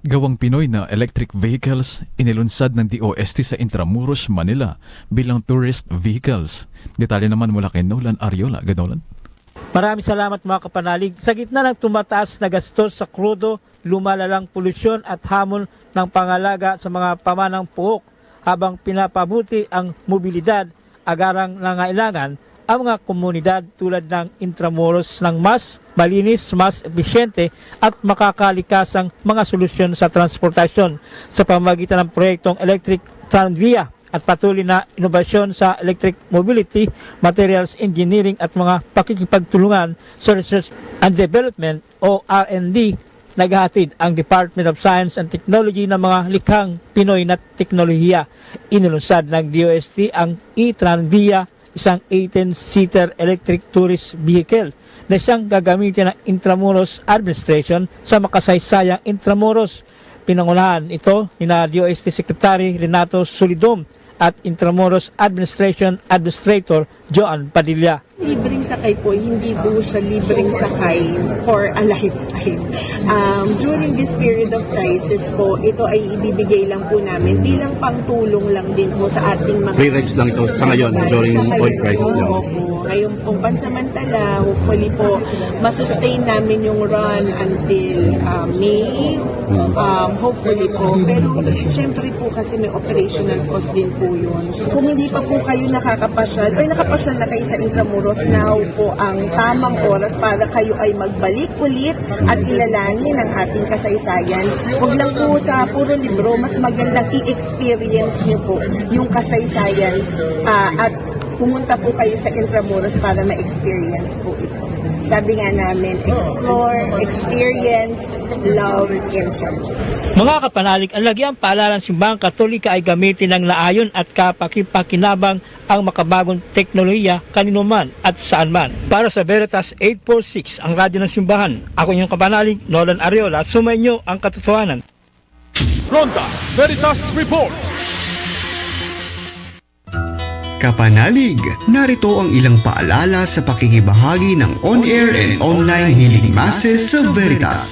Gawang Pinoy na electric vehicles inilunsad ng DOST sa Intramuros, Manila bilang tourist vehicles. Detalye naman mula kay Nolan Ariola. Ganolan? Maraming salamat mga kapanalig. Sa gitna ng tumataas na gastos sa krudo, lumalalang polusyon at hamon ng pangalaga sa mga pamanang puok habang pinapabuti ang mobilidad, agarang nangailangan ang mga komunidad tulad ng Intramuros ng mas malinis, mas ebisyente at makakalikasang mga solusyon sa transportasyon sa pamamagitan ng proyektong Electric Tranvia at patuloy na inobasyon sa electric mobility, materials engineering at mga pakikipagtulungan sa research and development o R&D. Naghahatid ang Department of Science and Technology ng mga likhang Pinoy na teknolohiya. Inilunsad ng DOST ang e-Tranvia, isang 18-seater electric tourist vehicle na siyang gagamitin ng Intramuros Administration sa makasaysayang Intramuros. Pinangunahan ito ni DOST Secretary Renato Solidum at Intramuros Administration Administrator Joan Padilla. Libreng sakay po, hindi po siya libreng sakay for a lifetime. During this period of crisis po, ito ay ibibigay lang po namin bilang pangtulong lang din po sa ating mga... Free rides lang ito sa ngayon, during oil crisis lang. Ngayon pong pansamantala, hopefully po, masustain namin yung run until May. Hopefully po. Pero syempre po kasi may operational cost din po yun. So, kung hindi pa po kayo nakakapasyal, o nakapasyal na kayo sa Intramuros, now po ang tamang oras para kayo ay magbalik ulit at ilalanin ang ating kasaysayan. Huwag lang po sa puro libro, mas magandang i-experience niyo po yung kasaysayan at pumunta po kayo sa Intramuros para ma-experience po ito. Sabi nga namin, explore, experience, love, and service. Mga kapanalig, ang lagiang paalala ng Simbahang Katolika ay gamitin ng laayon at kapakipakinabang ang makabagong teknolohiya kaninuman at saan man. Para sa Veritas 846, ang radyo ng Simbahan, ako inyong kapanalig, Nolan Ariola, sumainyo ang katotohanan. Ronda Veritas Report. Kapanalig, narito ang ilang paalala sa pakikibahagi ng on-air and online healing masses sa Veritas.